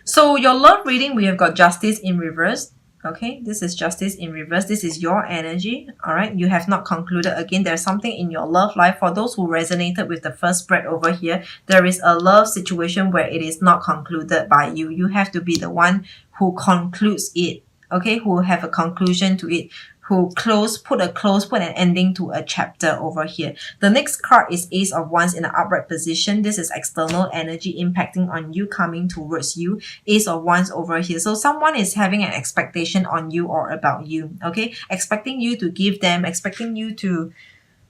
So your love reading, we have got Justice in reverse. Okay, this is Justice in reverse. This is your energy. All right, you have not concluded. Again, there's something in your love life. For those who resonated with the first spread over here, there is a love situation where it is not concluded by you. You have to be the one who concludes it. Okay, who have a conclusion to it, who put an ending to a chapter over here. The next card is Ace of Wands in an upright position. This is external energy impacting on you, coming towards you. Ace of Wands over here. So someone is having an expectation on you or about you, okay? Expecting you to give them, expecting you to,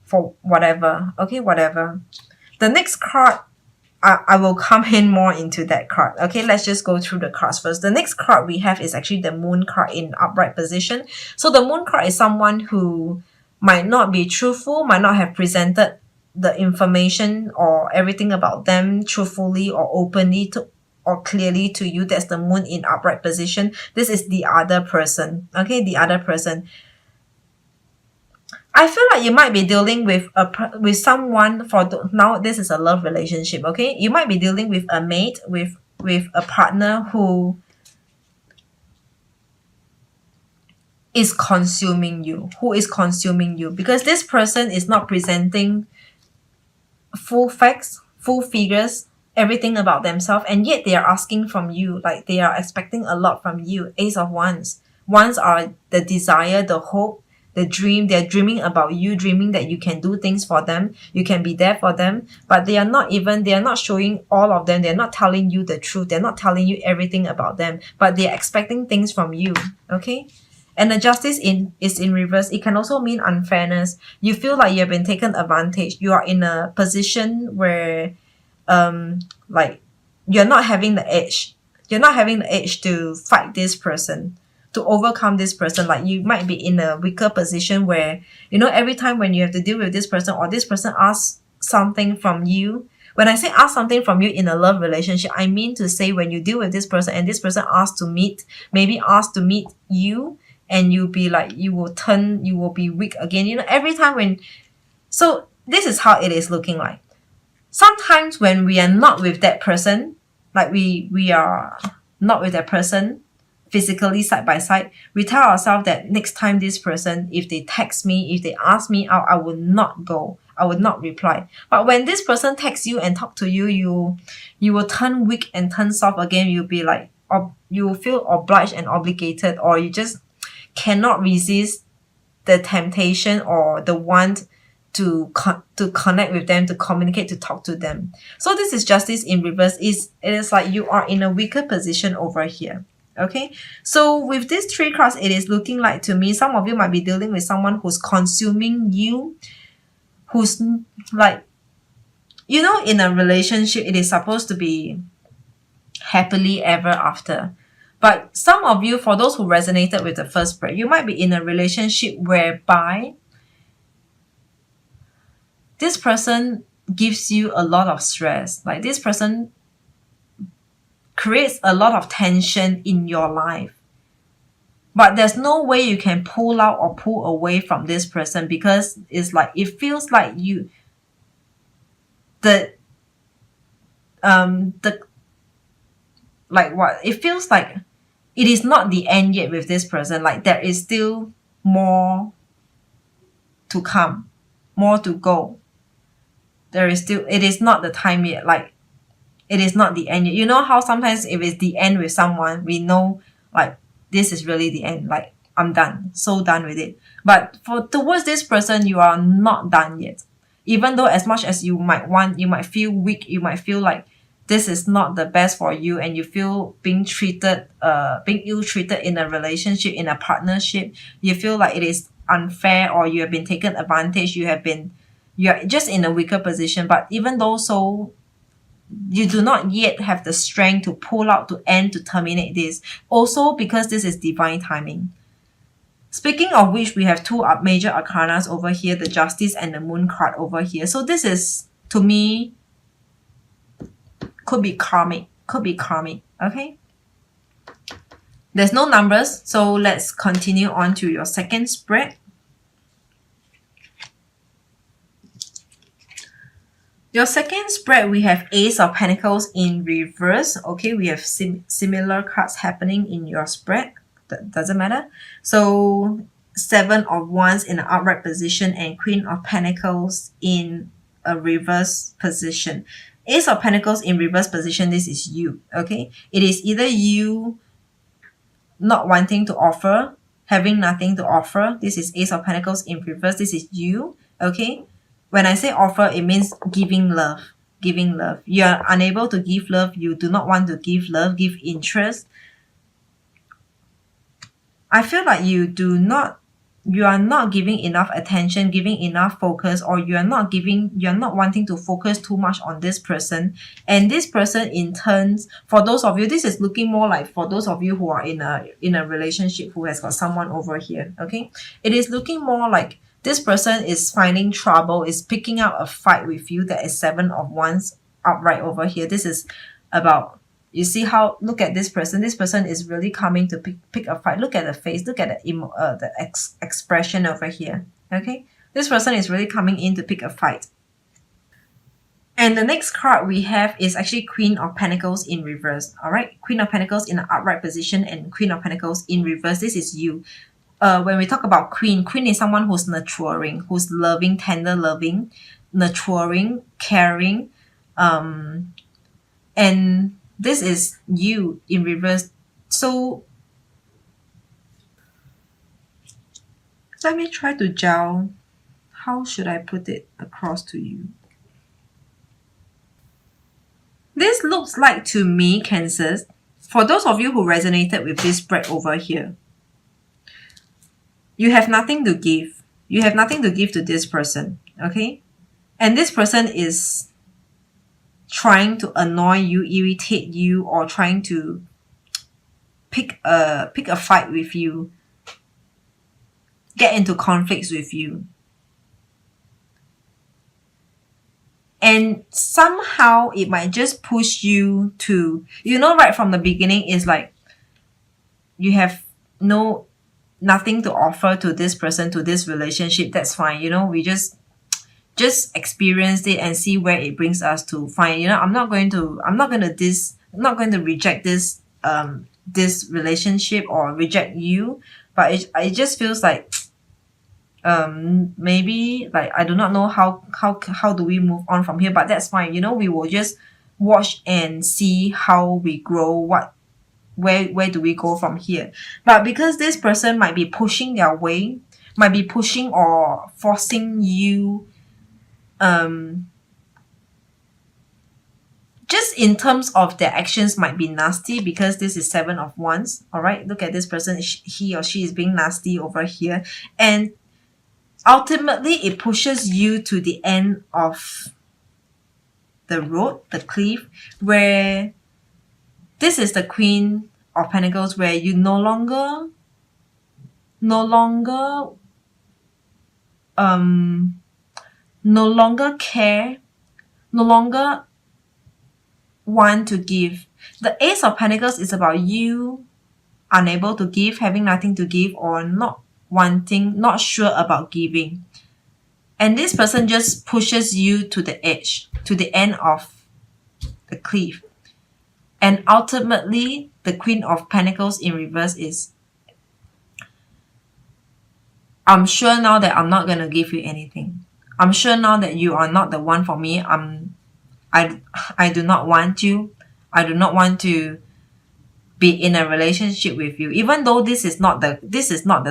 for whatever, okay, whatever. The next card, I will come in more into that card. Okay, let's just go through the cards first. The next card we have is actually the Moon card in upright position. So the Moon card is someone who might not be truthful, might not have presented the information or everything about them truthfully or openly to or clearly to you. That's the Moon in upright position. This is the other person. Okay, the other person. I feel like you might be dealing with someone now. This is a love relationship, okay? You might be dealing with a mate, with a partner who is consuming you, because this person is not presenting full facts, full figures, everything about themselves, and yet they are asking from you, like they are expecting a lot from you. Ace of Wands. Wands are the desire, the hope, the dream. They're dreaming about you, dreaming that you can do things for them, you can be there for them, but they are not showing all of them. They're not telling you the truth. They're not telling you everything about them, but they're expecting things from you, okay? And the Justice is in reverse. It can also mean unfairness. You feel like you have been taken advantage. You are in a position where like you're not having the edge. You're not having the edge to fight this person, to overcome this person. Like you might be in a weaker position where, you know, every time when you have to deal with this person or this person asks something from you. When I say ask something from you in a love relationship, I mean to say when you deal with this person and this person asks to meet you, and you'll be like, you will be weak again. You know, every time when, so this is how it is looking like. Sometimes when we are not with that person, like we are not with that person physically side by side, we tell ourselves that next time this person, if they text me, if they ask me out, I will not go. I would not reply. But when this person texts you and talk to you, you will turn weak and turn soft again. You'll be like, you will feel obliged and obligated, or you just cannot resist the temptation or the want to connect with them, to communicate, to talk to them. So this is Justice in reverse. It is like you are in a weaker position over here. Okay, so with these three cards, it is looking like, to me, some of you might be dealing with someone who's consuming you, who's like, you know, in a relationship, it is supposed to be happily ever after. But some of you, for those who resonated with the first spread, you might be in a relationship whereby this person gives you a lot of stress. Like this person creates a lot of tension in your life. But there's no way you can pull out or pull away from this person, because it's like, it feels like it feels like it is not the end yet with this person. Like there is still more to come, more to go. It is not the time yet. Like it is not the end yet. You know how sometimes if it's the end with someone, we know like this is really the end. Like I'm done, so done with it. But towards this person, you are not done yet. Even though as much as you might feel weak, you might feel like this is not the best for you, and you feel being ill-treated in a relationship, in a partnership. You feel like it is unfair, or you have been taken advantage. You are just in a weaker position. But even though so, you do not yet have the strength to pull out, to end, to terminate this. Also because this is divine timing. Speaking of which, we have two major arcanas over here, the Justice and the Moon card over here. So this is, to me, could be karmic, okay? There's no numbers, so let's continue on to your second spread. Your second spread, we have Ace of Pentacles in reverse. Okay, we have similar cards happening in your spread. That doesn't matter. So Seven of Wands in an upright position and Queen of Pentacles in a reverse position. Ace of Pentacles in reverse position, this is you. Okay, it is either you not wanting to offer, having nothing to offer. This is Ace of Pentacles in reverse. This is you. Okay, when I say offer, it means giving love. Giving love. You are unable to give love. You do not want to give love, give interest. I feel like you are not giving enough attention, giving enough focus, or you're not wanting to focus too much on this person. And this person in turns, for those of you, this is looking more like for those of you who are in a relationship who has got someone over here. Okay, it is looking more like this person is finding trouble, is picking up a fight with you. That is Seven of Wands upright over here. This is about, you see how, look at this person. This person is really coming to pick a fight. Look at the face. Look at the expression over here. Okay, this person is really coming in to pick a fight. And the next card we have is actually Queen of Pentacles in reverse. All right, Queen of Pentacles in an upright position and Queen of Pentacles in reverse. This is you. When we talk about queen is someone who's nurturing, who's loving, tender loving, nurturing, caring, and this is you in reverse. So let me try to gel. How should I put it across to you? This looks like to me, Cancers, for those of you who resonated with this spread over here, you have nothing to give. You have nothing to give to this person, okay? And this person is trying to annoy you, irritate you, or trying to pick a fight with you, get into conflicts with you. And somehow it might just push you to, right from the beginning, is like you have nothing to offer to this person, to this relationship. That's fine. We just experience it and see where it brings us to. Fine. I'm not going to reject this this relationship or reject you, but it just feels like maybe, like, I do not know how do we move on from here, but that's fine. We will just watch and see how we grow, where do we go from here. But because this person might be pushing their way, might be pushing or forcing you, just in terms of their actions might be nasty, because this is Seven of Wands. All right, look at this person. He or she is being nasty over here, and ultimately it pushes you to the end of the road, the cliff, where this is the Queen of Pentacles, where you no longer care, no longer want to give. The Ace of Pentacles is about you unable to give, having nothing to give, or not sure about giving. And this person just pushes you to the edge, to the end of the cliff. And ultimately, the Queen of Pentacles in reverse is, I'm sure now that I'm not going to give you anything. I'm sure now that you are not the one for me. I do not want you. I do not want to be in a relationship with you. Even though this is not the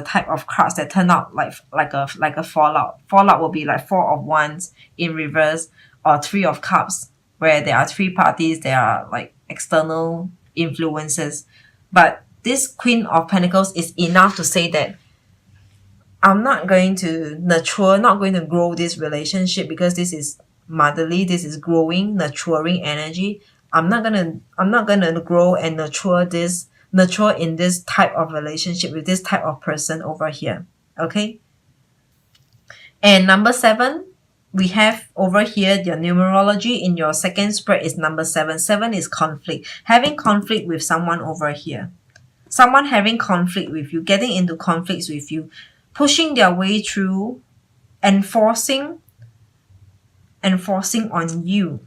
type of cards that turn out like a fallout. Fallout will be like Four of Wands in reverse, or Three of Cups, where there are three parties, there are like external influences. But this Queen of Pentacles is enough to say that I'm not going to nurture, not going to grow this relationship, because this is motherly, this is growing, nurturing energy. I'm not gonna grow and nurture in this type of relationship with this type of person over here. Okay? And number 7, we have over here, your numerology in your second spread is number 7. 7 is conflict. Having conflict with someone over here. Someone having conflict with you, getting into conflicts with you, pushing their way through, enforcing enforcing on you.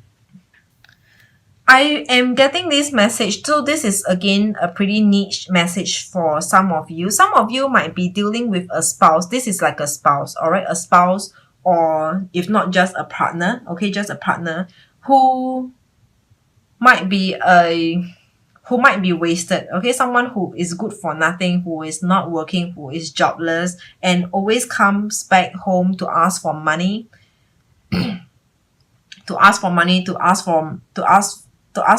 I am getting this message. So this is again a pretty niche message for some of you. Some of you might be dealing with a spouse. This is like a spouse, all right? A spouse, or if not just a partner, okay, just a partner who might be wasted, okay? Someone who is good for nothing, who is not working, who is jobless, and always comes back home to ask for money, to ask for money, to ask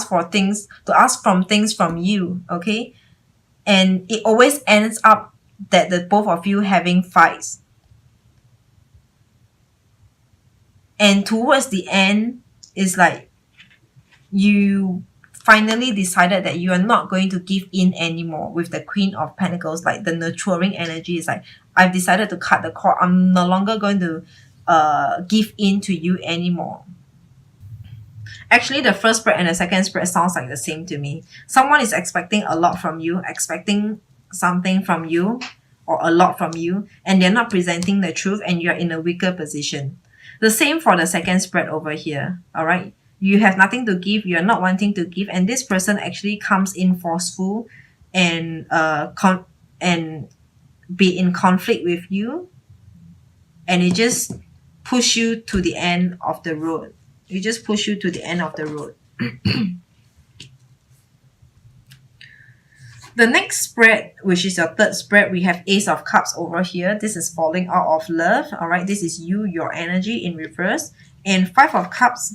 for things, to ask from things from you, okay? And it always ends up that the both of you having fights. And towards the end, it's like you finally decided that you are not going to give in anymore with the Queen of Pentacles. Like the nurturing energy is like, I've decided to cut the cord. I'm no longer going to give in to you anymore. Actually, the first spread and the second spread sounds like the same to me. Someone is expecting a lot from you, expecting something from you, or a lot from you, and they're not presenting the truth, and you're in a weaker position. The same for the second spread over here, all right? You have nothing to give, you're not wanting to give, and this person actually comes in forceful and and be in conflict with you, and it just push you to the end of the road. It just push you to the end of the road. The next spread, which is your third spread, we have Ace of Cups over here. This is falling out of love. All right, this is you, your energy in reverse. And Five of Cups,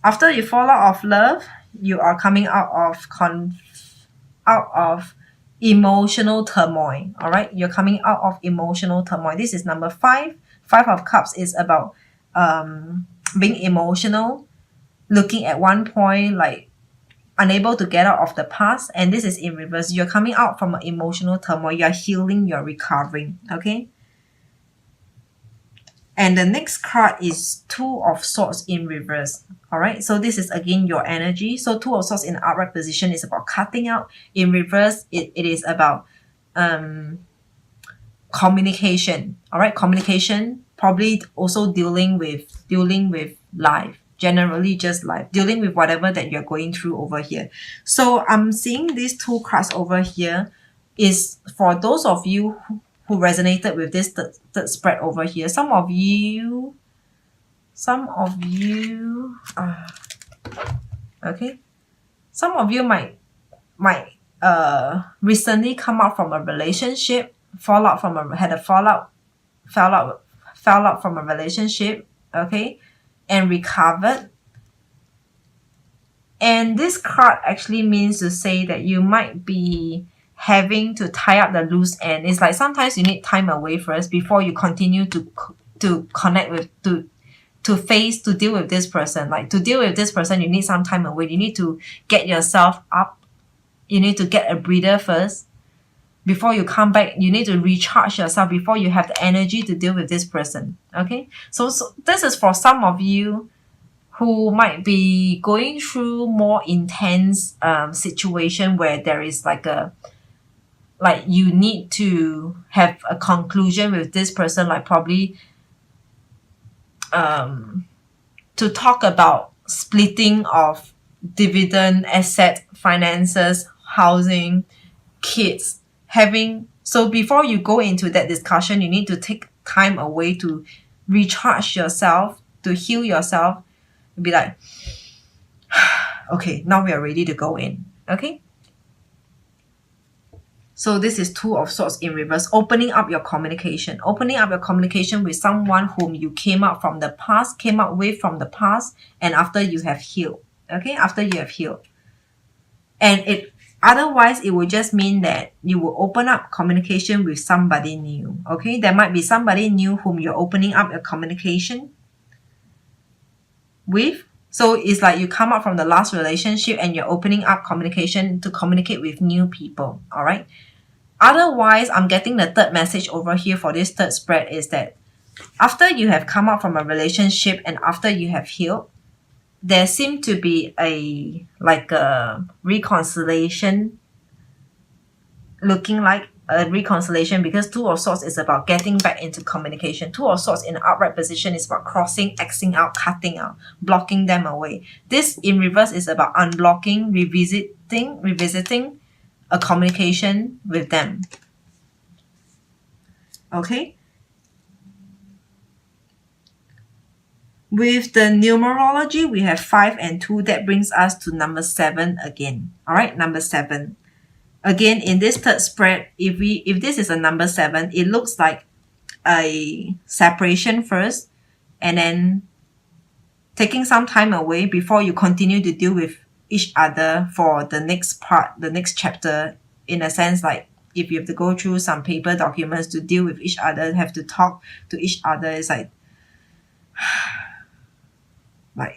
after you fall out of love, you are coming out of emotional turmoil. All right, you're coming out of emotional turmoil. This is number 5. Five of Cups is about being emotional, looking at one point, like unable to get out of the past, and this is in reverse. You're coming out from an emotional turmoil, you're healing, you're recovering, okay? And the next card is Two of Swords in reverse, all right? So this is again your energy. So Two of Swords in upright position is about cutting out. In reverse, it is about communication, all right? Communication, probably also dealing with life, generally just life, dealing with whatever that you're going through over here. So I'm seeing these two cards over here is for those of you who resonated with this third spread over here. Some of you okay, some of you might recently come out from a relationship, fell out from a relationship, okay, and recovered. And this card actually means to say that you might be having to tie up the loose end. It's like sometimes you need time away first before you continue to connect with, to deal with this person. Like to deal with this person, you need some time away. You need to get yourself up. You need to get a breather first. Before you come back, you need to recharge yourself before you have the energy to deal with this person. Okay? So this is for some of you who might be going through more intense situation where there is like you need to have a conclusion with this person, like probably to talk about splitting of dividend, asset, finances, housing, kids, so before you go into that discussion, you need to take time away to recharge yourself, to heal yourself, and be like, okay, now we are ready to go in. Okay? So this is Two of Swords in reverse, opening up your communication with someone whom you came out with from the past, and after you have healed. Okay? After you have healed. And otherwise, it would just mean that you will open up communication with somebody new. Okay? There might be somebody new whom you're opening up your communication with. So it's like you come out from the last relationship and you're opening up communication to communicate with new people. All right? Otherwise, I'm getting the third message over here for this third spread is that after you have come out from a relationship and after you have healed, there seemed to be a reconciliation looking like, a reconciliation, because Two of Swords is about getting back into communication. Two of Swords in an upright position is about crossing, Xing out, cutting out, blocking them away. This in reverse is about unblocking, revisiting a communication with them. Okay? With the numerology, we have 5 and 2. That brings us to number 7 again. All right, number 7. Again, in this third spread, if this is a number 7, it looks like a separation first, and then taking some time away before you continue to deal with each other for the next part, the next chapter, in a sense like if you have to go through some paper documents to deal with each other, have to talk to each other, it's like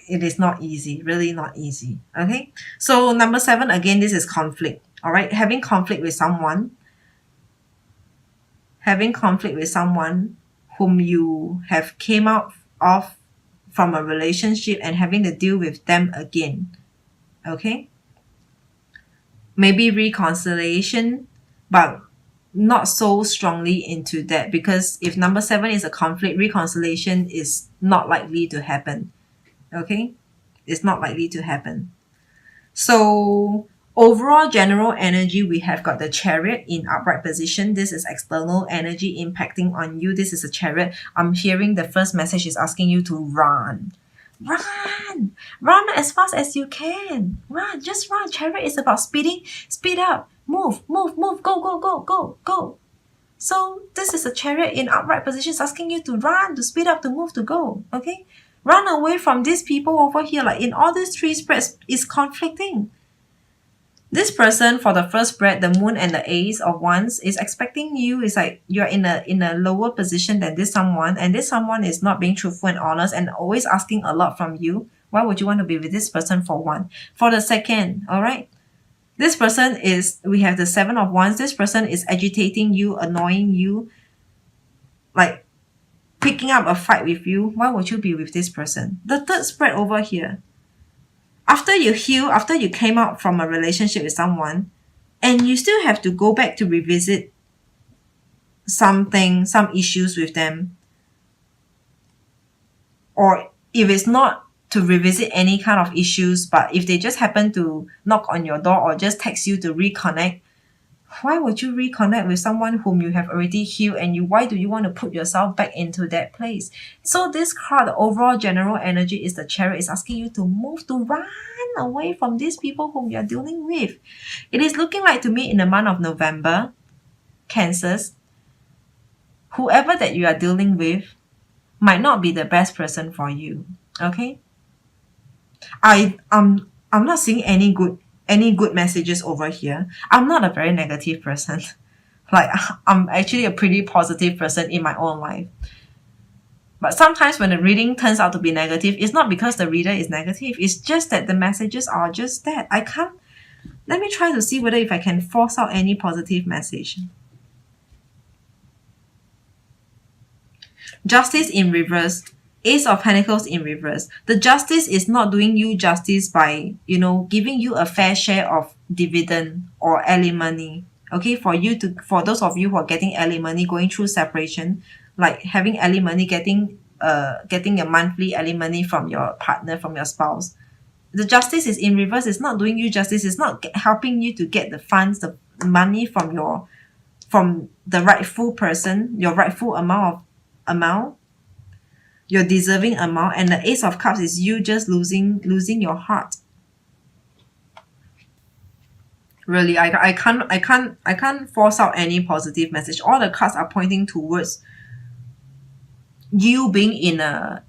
it is not easy, really not easy. Okay, so number 7, again, this is conflict. All right, having conflict with someone whom you have came out of from a relationship and having to deal with them again. Okay, maybe reconciliation, but not so strongly into that, because if number 7 is a conflict, reconciliation is not likely to happen. Okay, it's not likely to happen. So overall general energy, we have got the Chariot in upright position. This is external energy impacting on you. This is a Chariot. I'm hearing the first message is asking you to run. Run as fast as you can. Just run. Chariot is about speed up, move, go. So this is a Chariot in upright position asking you to run, to speed up, to move, to go. Okay, run away from these people over here. Like in all these 3 spreads, is conflicting. This person, for the first spread, the Moon and the Ace of Wands, is expecting you. It's like you're in a lower position than this someone, and this someone is not being truthful and honest and always asking a lot from you. Why would you want to be with this person, for one? For the second, all right, this person is, we have the 7 of Wands. This person is agitating you, annoying you, like picking up a fight with you. Why would you be with this person? The third spread over here, after you heal, after you came out from a relationship with someone, and you still have to go back to revisit some issues with them, or if it's not to revisit any kind of issues, but if they just happen to knock on your door or just text you to reconnect, why would you reconnect with someone whom you have already healed, and why do you want to put yourself back into that place? So this card, the overall general energy is the Chariot, is asking you to move, to run away from these people whom you're dealing with. It is looking like to me in the month of November, Cancers, whoever that you are dealing with might not be the best person for you. Okay? I'm not seeing any good messages over here. I'm not a very negative person. Like, I'm actually a pretty positive person in my own life. But sometimes when the reading turns out to be negative, it's not because the reader is negative. It's just that the messages are just that. Let me try to see whether if I can force out any positive message. Justice in reverse. Ace of Pentacles in reverse. The Justice is not doing you justice by, giving you a fair share of dividend or alimony. Okay, for those of you who are getting alimony, going through separation, like having alimony, getting a monthly alimony from your partner, from your spouse. The Justice is in reverse. It's not doing you justice. It's not helping you to get the funds, the money from the rightful person, your rightful amount, your deserving amount. And the Ace of Cups is you just losing your heart. Really, I can't force out any positive message. All the cards are pointing towards you being in a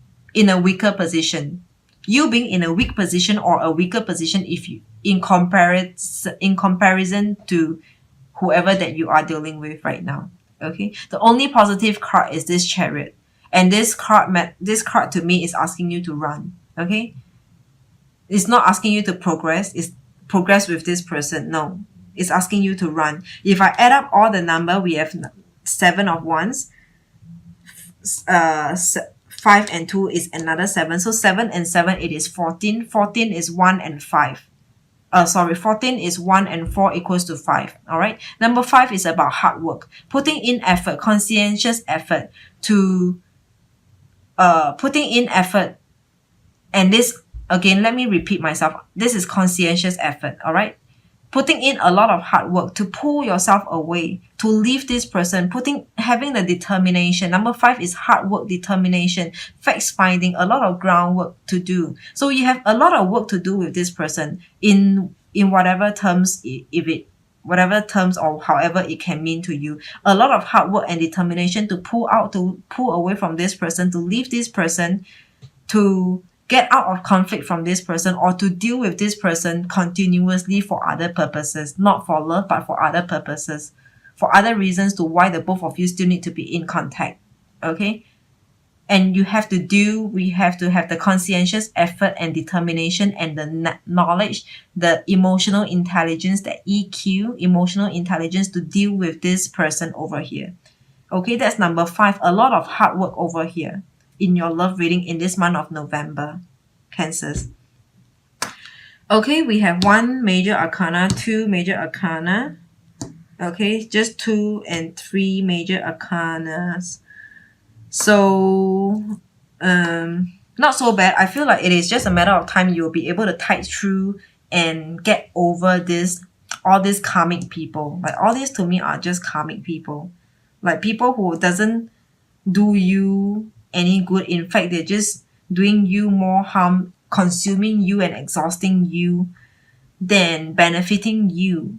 weaker position. You being in a weak position, or a weaker position if you in comparison to whoever that you are dealing with right now. Okay, the only positive card is this Chariot. And this card to me is asking you to run. Okay, it's not asking you to progress. It's progress with this person. No, it's asking you to run. If I add up all the number, we have 7 of Wands. 5 and 2 is another 7. So 7 and 7, it is 14. 14 is 1 and 5. 14 is 1 and 4 equals to 5. All right. Number 5 is about hard work, putting in effort, conscientious effort to putting in effort. And this, again, let me repeat myself. This is conscientious effort. All right. Putting in a lot of hard work to pull yourself away, to leave this person, having the determination. Number 5 is hard work, determination, facts finding, a lot of groundwork to do. So you have a lot of work to do with this person in whatever terms, whatever terms or however it can mean to you. A lot of hard work and determination to pull away from this person, to leave this person, to get out of conflict from this person, or to deal with this person continuously for other purposes, not for love, but for other purposes, for other reasons to why the both of you still need to be in contact. Okay. And we have to have the conscientious effort and determination and the knowledge, the emotional intelligence, the EQ, emotional intelligence to deal with this person over here. Okay, that's number 5. A lot of hard work over here in your love reading in this month of November, Cancers. Okay, we have 1 major arcana, 2 major arcana. Okay, just 2 and 3 major arcanas. So, not so bad. I feel like it is just a matter of time you'll be able to tide through and get over all these karmic people. Like, all these to me are just karmic people. Like, people who doesn't do you any good. In fact, they're just doing you more harm, consuming you and exhausting you than benefiting you.